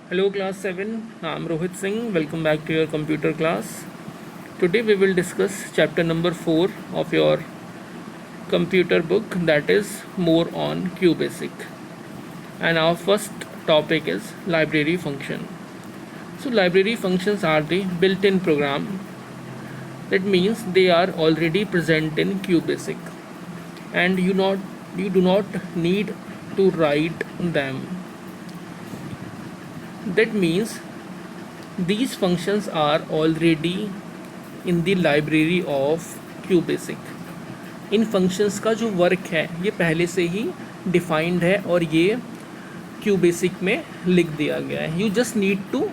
Hello class 7, I'm Rohit Singh. Welcome back to your computer class. Today we will discuss chapter number 4 of your computer book, that is more on QBasic. And our first topic is library function. So library functions are the built-in program. That means they are already present in QBasic and you do not need to write them. That means these functions are already in the library of QBasic. In functions का जो work है ये पहले से ही defined है और ये QBasic में लिख दिया गया है. You just need to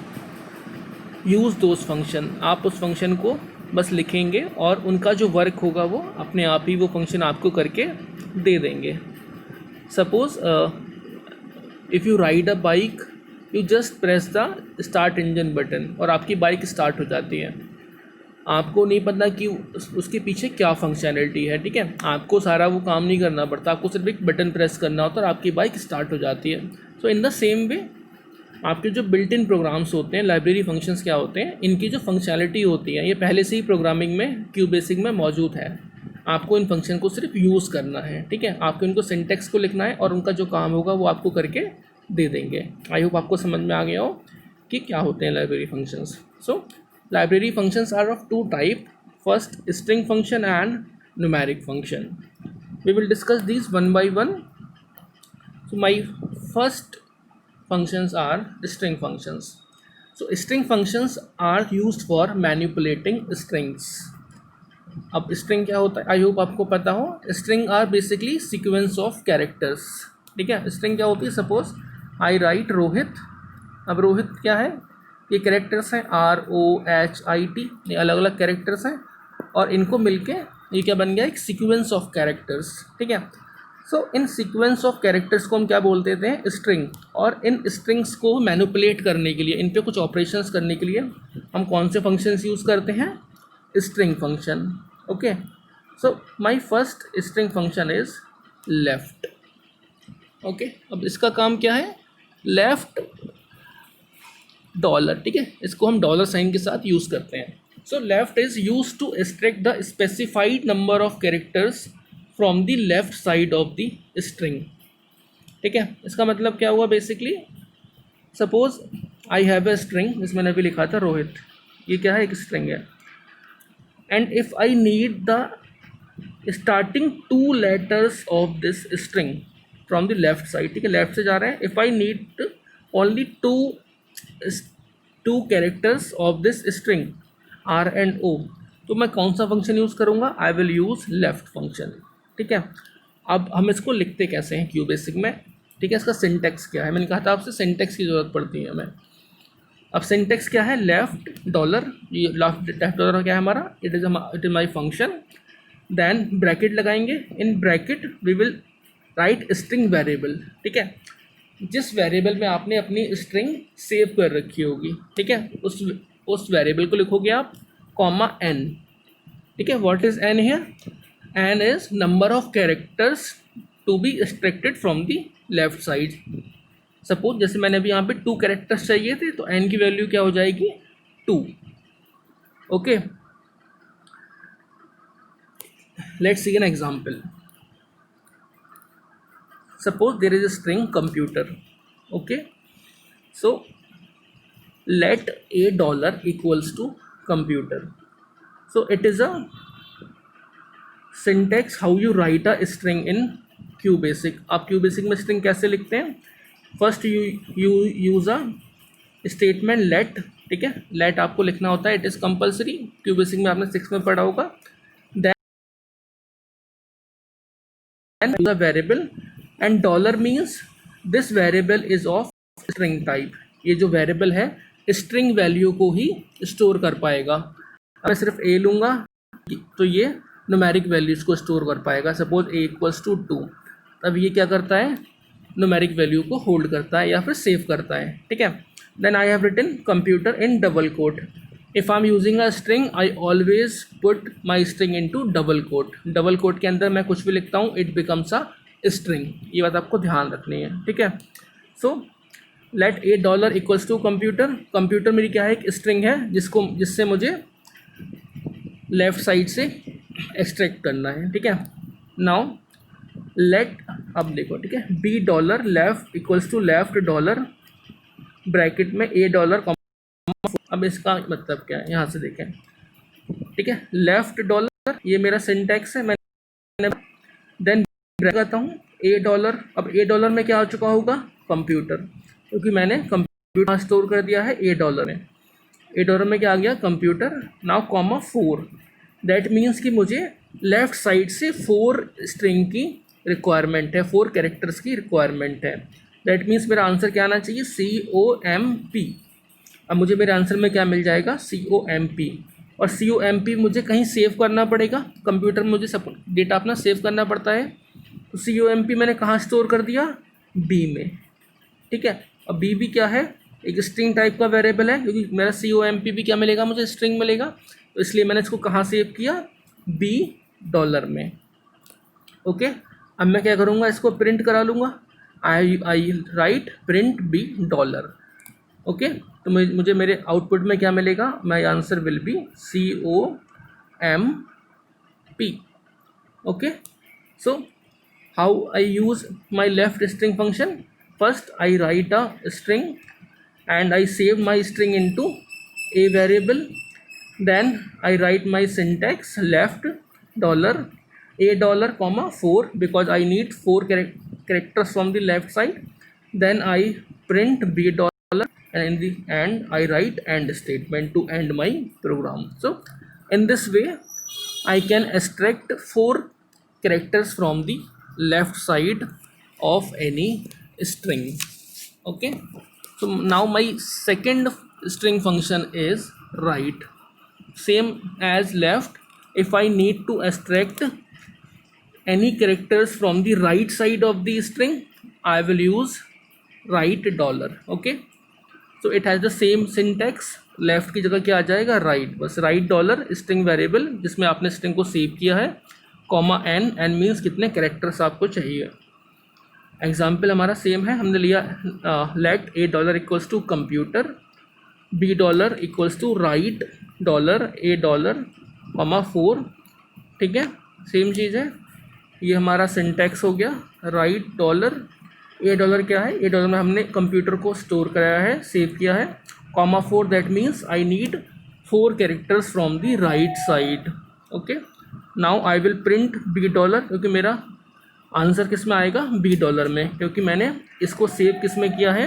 use those function. आप उस फंक्शन को बस लिखेंगे और उनका जो वर्क होगा वो अपने आप ही वो फंक्शन आपको करके दे देंगे. Suppose if you ride a bike, you just press the start engine button और आपकी बाइक स्टार्ट हो जाती है. आपको नहीं पता कि उसके पीछे क्या फंक्शनैलिटी है. ठीक है, आपको सारा वो काम नहीं करना पड़ता, आपको सिर्फ एक बटन प्रेस करना होता है और आपकी बाइक स्टार्ट हो जाती है. सो इन द सेम वे आपके जो बिल्ट इन प्रोग्राम्स होते हैं, लाइब्रेरी फंक्शंस क्या होते हैं, इनकी जो फंक्शनैलिटी होती है ये पहले से ही प्रोग्रामिंग में QBasic में मौजूद है. आपको इन फंक्शन को सिर्फ यूज़ करना है. ठीक है, आपको इनको सिंटेक्स को लिखना है और उनका जो काम होगा वो आपको करके दे देंगे. आई होप आपको समझ में आ गया हो कि क्या होते हैं library functions. So library functions are of two type. First, string function and numeric function. We will discuss these one by one. So my first functions are string functions. So string functions are used for manipulating strings. अब string क्या होता है, I hope आपको पता हो. string are basically sequence of characters. ठीक है, string क्या होती है, सपोज आई राइट रोहित. अब रोहित क्या है, ये कैरेक्टर्स हैं ROHIT, ये अलग अलग कैरेक्टर्स हैं और इनको मिलके ये क्या बन गया, एक सीक्वेंस ऑफ कैरेक्टर्स. ठीक है, सो इन सीक्वेंस ऑफ कैरेक्टर्स को हम क्या बोलते थे, स्ट्रिंग. और इन स्ट्रिंग्स को मैनिपुलेट करने के लिए, इन पे कुछ ऑपरेशंस करने के लिए हम कौन से फंक्शंस यूज़ करते हैं, string function. Okay, so my first string function is left. Okay, अब इसका काम क्या है, लेफ्ट डॉलर. ठीक है, इसको हम डॉलर साइन के साथ यूज़ करते हैं. So left is use to extract the specified number of characters from the left side of the string. ठीक है, इसका मतलब क्या हुआ, basically suppose I have a string, जिसमें अभी लिखा था रोहित, ये क्या है, एक स्ट्रिंग है. And if I need the starting 2 letters of this string from the left side. ठीक है, लेफ्ट से जा रहे हैं. If I need only two characters of this string R and O, तो मैं कौन सा फंक्शन यूज़ करूँगा, आई विल यूज़ लेफ्ट फंक्शन. ठीक है, अब हम इसको लिखते कैसे हैं QBasic में. ठीक है, इसका सिंटेक्स क्या है, मैंने कहा था आपसे सिंटेक्स की ज़रूरत पड़ती है हमें. अब सिंटेक्स क्या है, लेफ्ट डॉलर, ये लेफ्ट डॉलर क्या है हमारा, it is my function. Then bracket लगाएंगे, इन bracket we will write string variable. ठीक है, जिस वेरिएबल में आपने अपनी स्ट्रिंग सेव कर रखी होगी. ठीक है, उस वेरिएबल को लिखोगे आप, कॉमा n. ठीक है, what is n here, n is number of characters to be extracted from the left side. Suppose जैसे मैंने अभी यहाँ पे 2 कैरेक्टर्स चाहिए थे, तो n की वैल्यू क्या हो जाएगी, 2. Okay, let's see an example. Suppose there is a string computer. Okay, so let $a equals to computer. So it is a syntax how you write a string in QBasic. आप QBasic में string कैसे लिखते हैं, first you use a statement let. ठीक है, let आपको लिखना होता है, इट इज़ कंपल्सरी. QBasic में आपने 6 में पढ़ा होगा. then use a variable and dollar means this variable is of string type. ये जो वेरिएबल है स्ट्रिंग वैल्यू को ही स्टोर कर पाएगा. मैं सिर्फ a लूँगा तो ये न्यूमेरिक वैल्यूज़ को स्टोर कर पाएगा. सपोज a इक्वल्स टू 2, तब ये क्या करता है, न्यूमेरिक वैल्यू को होल्ड करता है या फिर सेव करता है. ठीक है, then I have written computer in double quote. If I am using a string, I always put my string into double quote. Double quote के अंदर मैं कुछ भी लिखता हूँ, इट बिकम्स अ स्ट्रिंग. ये बात आपको ध्यान रखनी है. ठीक है, so let A dollar equals to computer, computer मेरी क्या है, एक स्ट्रिंग है जिससे मुझे लेफ़्ट साइड से एक्सट्रैक्ट करना है, ठीक है। नाउ लेट, अब देखो, ठीक है, B dollar left equals to left dollar bracket में ए डॉलर। अब इसका मतलब क्या है, यहाँ से देखें, ठीक है, लेफ्ट डॉलर ये मेरा सिंटैक्स है, मैंने देन कहता हूँ ए डॉलर। अब ए डॉलर में क्या आ चुका होगा, कंप्यूटर, क्योंकि मैंने कंप्यूटर स्टोर कर दिया है ए डॉलर में। ए डॉलर में क्या आ गया, computer. Now comma 4, that means कि मुझे लेफ़्ट साइड से 4 स्ट्रिंग की रिक्वायरमेंट है, 4 कैरेक्टर्स की रिक्वायरमेंट है। दैट मीन्स मेरा आंसर क्या आना चाहिए, COMP। अब मुझे मेरे आंसर में क्या मिल जाएगा, COMP। और COMP मुझे कहीं सेव करना पड़ेगा, कंप्यूटर में मुझे सब डेटा अपना सेव करना पड़ता है। तो COMP मैंने कहाँ स्टोर कर दिया, B में, ठीक है। अब B भी क्या है, एक स्ट्रिंग टाइप का वेरिएबल है, क्योंकि मेरा COMP भी क्या मिलेगा, मुझे स्ट्रिंग मिलेगा, तो इसलिए मैंने इसको कहाँ सेव किया, B डॉलर में। ओके, अब मैं क्या करूँगा, इसको प्रिंट करा लूँगा, I write print B dollar. Okay, तो मुझे मेरे आउटपुट में क्या मिलेगा, my answer will be COMP। Okay, so how I use my left string function. First I write a string and I save my string into a variable. Then I write my syntax left dollar a dollar comma 4 because I need 4 characters from the left side. Then I print b dollar, and in the end I write end statement to end my program. So in this way I can extract 4 characters from the left side of any string. Okay, so now my second string function is write, same as left. If I need to extract any characters from the right side of the string, I will use write dollar. Okay, so it has the same syntax, left की जगह क्या आ जाएगा, right, बस right dollar string variable जिसमें आपने string को save किया है, कॉमा एन मीन्स कितने कैरेक्टर्स आपको चाहिए। एग्जाम्पल हमारा सेम है, हमने लिया let A dollar equals to computer, B dollar equals to right dollar A dollar comma 4, ठीक है, सेम चीज़ है। ये हमारा सिंटैक्स हो गया, राइट डॉलर ए डॉलर क्या है, ए डॉलर में हमने कंप्यूटर को स्टोर कराया है, सेव किया है, comma 4, that means I need 4 characters from the right side. Okay, now I will print B dollar, क्योंकि मेरा आंसर किस में आएगा, बी डॉलर में, क्योंकि मैंने इसको सेव किस में किया है,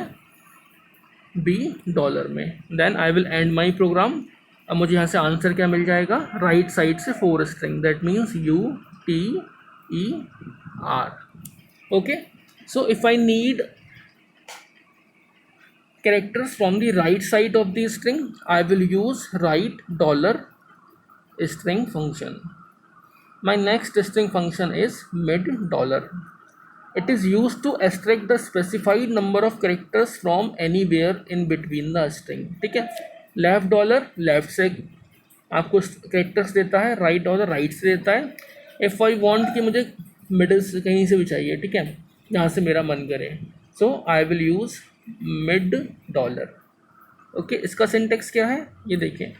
बी डॉलर में। Then I will end my program. अब मुझे यहाँ से आंसर क्या मिल जाएगा, राइट साइड से 4 string, that means UTER। Okay, so if I need characters from the right side of the string, I will use write dollar string function. My next string function is mid dollar. It is used to extract the specified number of characters from anywhere in between the string. ठीक है, left dollar left से आपको characters देता है, right dollar right से देता है। If I want कि मुझे मिडिल से कहीं से भी चाहिए, ठीक है, जहाँ से मेरा मन करे, so I will use mid dollar. Okay, इसका सिंटेक्स क्या है, ये देखिए,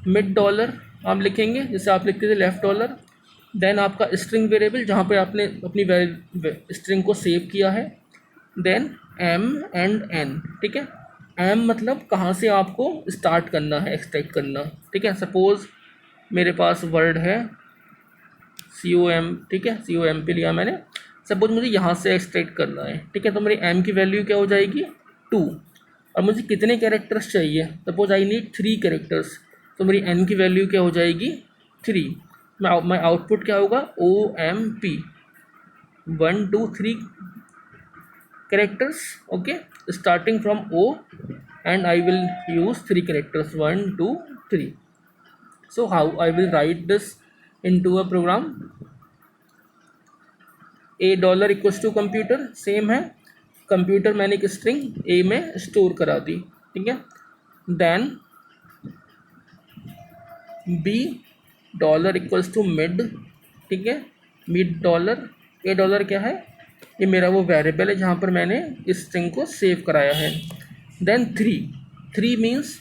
मिड डॉलर आप लिखेंगे जैसे आप लिखते थे लेफ्ट डॉलर, देन आपका स्ट्रिंग वेरिएबल जहाँ पे आपने अपनी स्ट्रिंग को सेव किया है, देन M एंड N, ठीक है। M मतलब कहाँ से आपको स्टार्ट करना है, एक्सट्रैक्ट करना, ठीक है। सपोज़ मेरे पास वर्ड है COM, ठीक है, COMP लिया मैंने, सपोज मुझे यहाँ से एक्सट्रैक्ट करना है, ठीक है, तो मेरी M की वैल्यू क्या हो जाएगी, 2, और मुझे कितने कैरेक्टर्स चाहिए, सपोज आई नीड 3 कैरेक्टर्स, तो मेरी N की वैल्यू क्या हो जाएगी, 3। माई आउटपुट क्या होगा, OMP 1 2 3 characters. Okay, starting from O and I will use 3 characters 1 2 3। So how I will write this into a program, A dollar equals to computer, same है, computer मैंने एक स्ट्रिंग ए में स्टोर करा दी, ठीक है। Then B dollar equals to mid, ठीक है, मिड डॉलर, ए डॉलर क्या है, ये मेरा वो वेरिएबल है जहाँ पर मैंने इस स्ट्रिंग को सेव कराया है। देन 3 मीन्स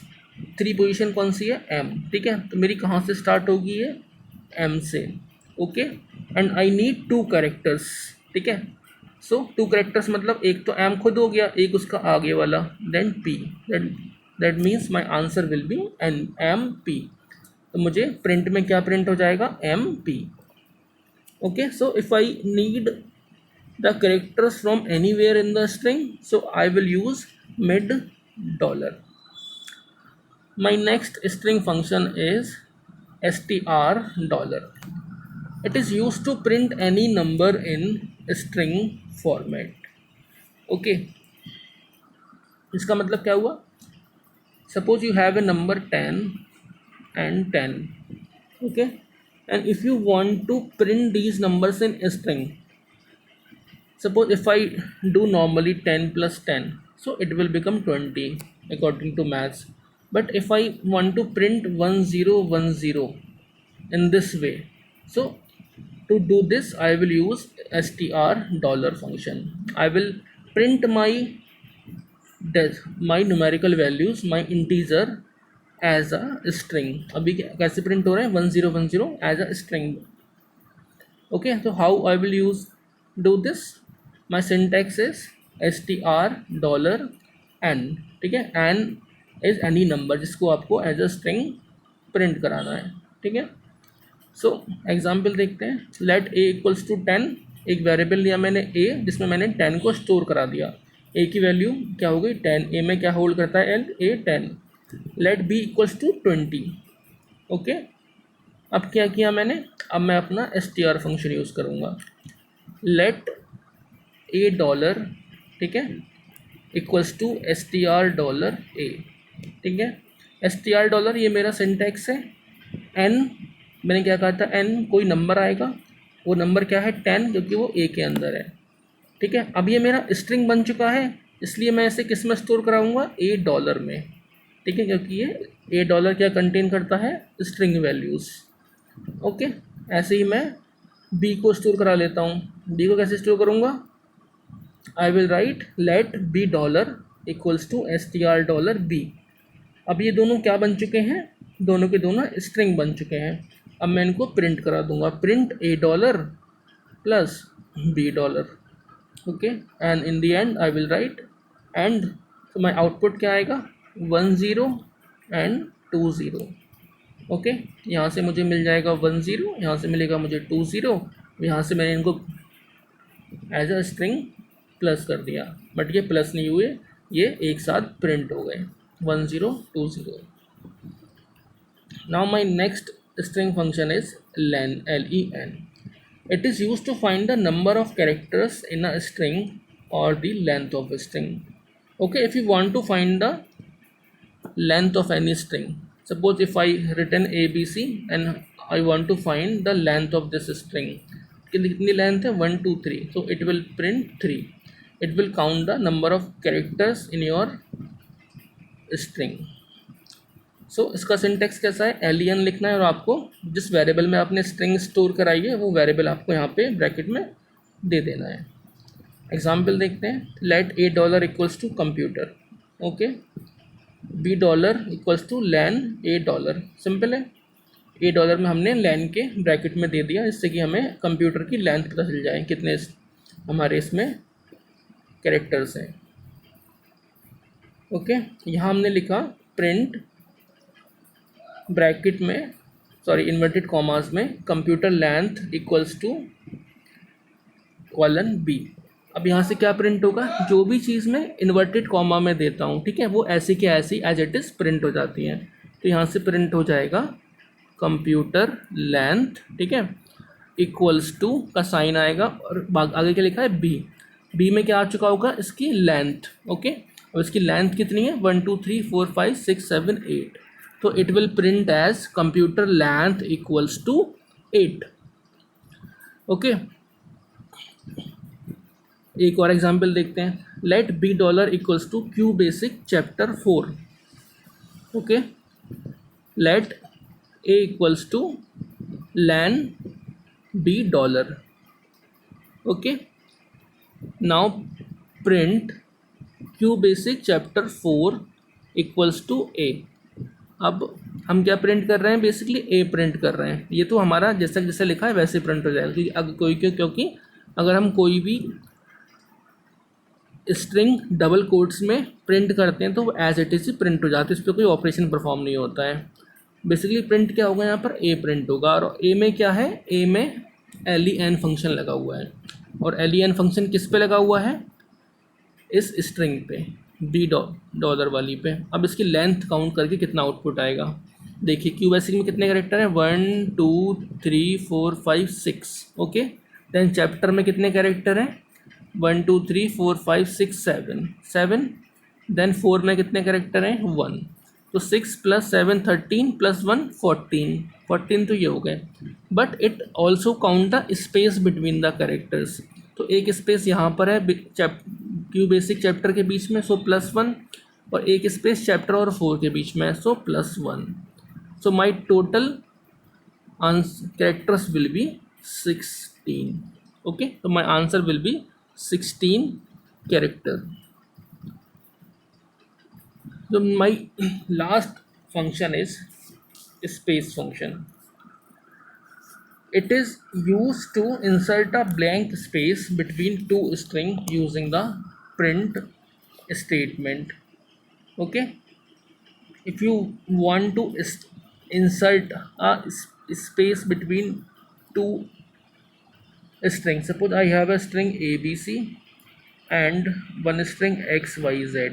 3 पोजीशन कौन सी है, m, ठीक है। तो मेरी कहाँ से स्टार्ट होगी ये, m से, okay. And I need 2 characters, ठीक है। सो 2 कैरेक्टर्स मतलब एक तो m खुद हो गया, एक उसका आगे वाला, then p, that means my answer will be M P. तो मुझे प्रिंट में क्या प्रिंट हो जाएगा, M P, okay. So if I need the characters from anywhere in the string, so I will use mid dollar. My next string function is str dollar. It is used to print any number in string format, okay। इसका मतलब क्या हुआ, suppose you have a number 10 and 10, okay, and if you want to print these numbers in a string, suppose if I do normally 10 plus 10, so it will become 20 according to maths. But if I want to print 1010 in this way, so to do this I will use str dollar function. I will print my numerical values, my integer as a string. अभी कैसे print हो रहा है 1010 as a string, okay। So how I will do this, my syntax is str dollar n, ठीक है। n is any number जिसको आपको as a string print कराना है, ठीक है। सो एग्जाम्पल देखते हैं, लेट a इक्वल्स टू 10, एक वेरिएबल लिया मैंने a जिसमें मैंने 10 को स्टोर करा दिया, a की वैल्यू क्या हो गई 10, a में क्या होल्ड करता है l, a 10। Let b equals to 20, okay. अब क्या किया मैंने, अब मैं अपना str फंक्शन यूज़ करूँगा, लेट ए डॉलर, ठीक है, equals to str dollar a, ठीक है। str डॉलर ये मेरा सिंटैक्स है, n मैंने क्या कहा था, n कोई नंबर आएगा, वो नंबर क्या है 10, क्योंकि वो a के अंदर है, ठीक है। अब ये मेरा स्ट्रिंग बन चुका है, इसलिए मैं इसे किस में स्टोर कराऊंगा, a डॉलर में, ठीक है, क्योंकि ये a डॉलर क्या कंटेन करता है, स्ट्रिंग वैल्यूज़, ओके। ऐसे ही मैं b को स्टोर करा लेता हूँ, b को कैसे स्टोर करूँगा, I will write let b dollar equals to str dollar b। अब ये दोनों क्या बन चुके हैं, दोनों के दोनों स्ट्रिंग बन चुके हैं। अब मैं इनको प्रिंट करा दूंगा, print a dollar plus b dollar, okay. And in the end I will right and, तो माई आउटपुट क्या आएगा 10 एंड 20, ओके। यहाँ से मुझे मिल जाएगा 10, यहाँ से मिलेगा मुझे 20, यहाँ से मैंने इनको एज अ स्ट्रिंग प्लस कर दिया, बट ये प्लस नहीं हुए, ये एक साथ प्रिंट हो गए 1020। Now my next string function is len, len. It is used to find the number of characters in a string or the length of a string, okay। If you want to find the length of any string, suppose if I written abc and I want to find the length of this string, कितनी length है 1 2 3, so it will print 3, it will count the number of characters in your string। so इसका syntax कैसा है, len लिखना है और आपको जिस वेरिएबल में आपने स्ट्रिंग स्टोर कराई है वो वेरिएबल आपको यहाँ पे ब्रैकेट में दे देना है। एग्जाम्पल देखते हैं, let a dollar equals to computer, okay, b dollar equals to len a dollar, simple है। a डॉलर में हमने लैन के ब्रैकेट में दे दिया, जिससे कि हमें कंप्यूटर की लेंथ पता चल जाए कितने हमारे इसमें कैरेक्टर्स हैं, ओके। यहाँ हमने लिखा प्रिंट ब्रैकेट में, सॉरी इन्वर्टेड कॉमास में, computer length equals to colon b। अब यहाँ से क्या प्रिंट होगा, जो भी चीज़ मैं इन्वर्टेड कॉमा में देता हूँ, ठीक है, वो ऐसी के ऐसी एज इट इज़ प्रिंट हो जाती हैं। तो यहाँ से प्रिंट हो जाएगा कंप्यूटर लेंथ, ठीक है, इक्वल्स टू का साइन आएगा और आगे क्या लिखा है बी में क्या आ चुका होगा, इसकी लेंथ, ओके। अब इसकी लेंथ कितनी है 1 2 3 4 5 6 7 8, तो it will print as computer length equals to 8, okay. एक और एग्जांपल देखते हैं, let B dollar equals to Q basic chapter 4, okay. Let A equals to len B dollar, okay. Now print Q basic chapter 4 equals to A. अब हम क्या print कर रहे हैं, बेसिकली ए प्रिंट कर रहे हैं। ये तो हमारा जैसा जैसे लिखा है वैसे प्रिंट हो जाएगा, क्योंकि क्योंकि अगर हम कोई भी स्ट्रिंग डबल कोट्स में प्रिंट करते हैं तो वो एज इट इज़ ही प्रिंट हो जाती है, इस पर कोई ऑपरेशन परफॉर्म नहीं होता है। बेसिकली प्रिंट क्या होगा, यहाँ पर ए प्रिंट होगा। और ए में क्या है, ए में len फंक्शन लगा हुआ है, और len फंक्शन किस पे लगा हुआ है, इस स्ट्रिंग पे, बी डॉलर वाली पे। अब इसकी लेंथ काउंट करके कितना आउटपुट आएगा, देखिए क्यू बेसिक में कितने कैरेक्टर हैं, 1 2 3 4 5 6। ओके, देन चैप्टर में कितने कैरेक्टर हैं, 1 2 3 4 5 6 7। देन 4 में कितने कैरेक्टर हैं, 1। तो 6 + 7 13 + 1 14 तो ये हो गए। But it also count the space between the characters. तो एक स्पेस यहाँ पर है क्यू बेसिक चैप्टर के बीच में, सो +1, और एक स्पेस चैप्टर और 4 के बीच में, so +1। So my total characters will be 16। Okay, तो my answer will be 16 character. So my last function is space function. It is used to insert a blank space between two strings using the print statement. Okay, if you want to insert a space between two strings, suppose I have a string ABC and one string XYZ,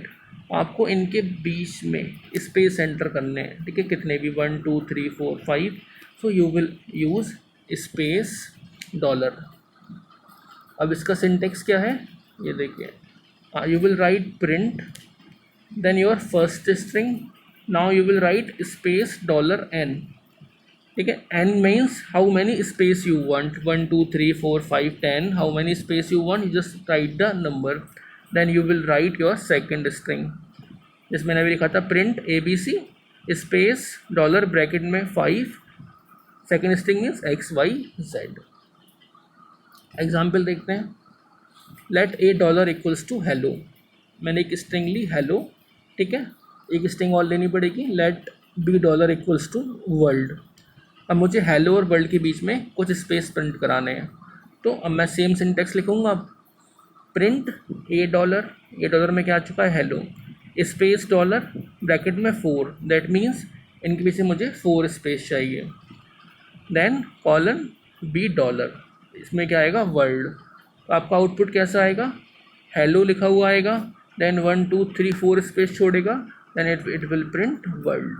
आपको इनके बीच में space enter करने हैं, ठीक है, कितने भी 1 2 3 4 5। So you will use space dollar. अब इसका सिंटेक्स क्या है, ये देखिए, you will write print then your first string, now you will write space $n। ठीक है, n means how many space you want, 1 2 3 4 5 10, how many space you want, you just write the number. Then you will write your second string, जिसमें मैंने भी लिखा था print ABC space dollar bracket में 5, second string means XYZ। Example देखते हैं, let $a equals to hello. मैंने एक स्ट्रिंग ली हेलो, ठीक है, एक स्ट्रिंग और लेनी पड़ेगी, let $b equals to world. अब मुझे हेलो और वर्ल्ड के बीच में कुछ स्पेस प्रिंट कराने हैं, तो अब मैं सेम सिंटेक्स लिखूँगा, प्रिंट $a में क्या आ चुका है, हेलो, स्पेस डॉलर ब्रैकेट में 4, दैट मीन्स इनके पीछे मुझे 4 स्पेस चाहिए। देन कॉलन $b, इसमें क्या आएगा, वर्ल्ड। तो आपका आउटपुट कैसा आएगा, हेलो लिखा हुआ आएगा, देन 1 2 3 4 स्पेस छोड़ेगा, then it will print world.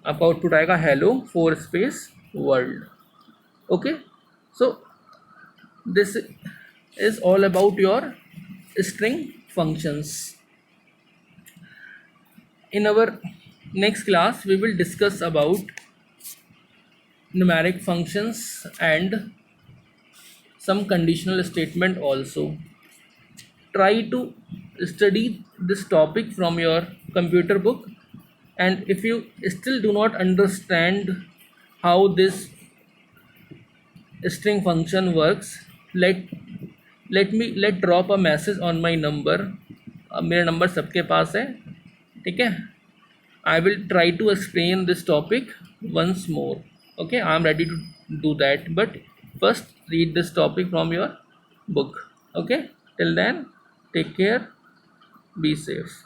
आपका आउटपुट आएगा hello 4 space world. Okay, so this is all about your string functions. In our next class we will discuss about numeric functions and some conditional statement also. Try to study this topic from your computer book, and if you still do not understand how this string function works, let drop a message on my number. अब मेरा number सबके पास है, ठीक है। I will try to explain this topic once more. Okay, I am ready to do that, but first read this topic from your book. Okay, till then, take care, be safe.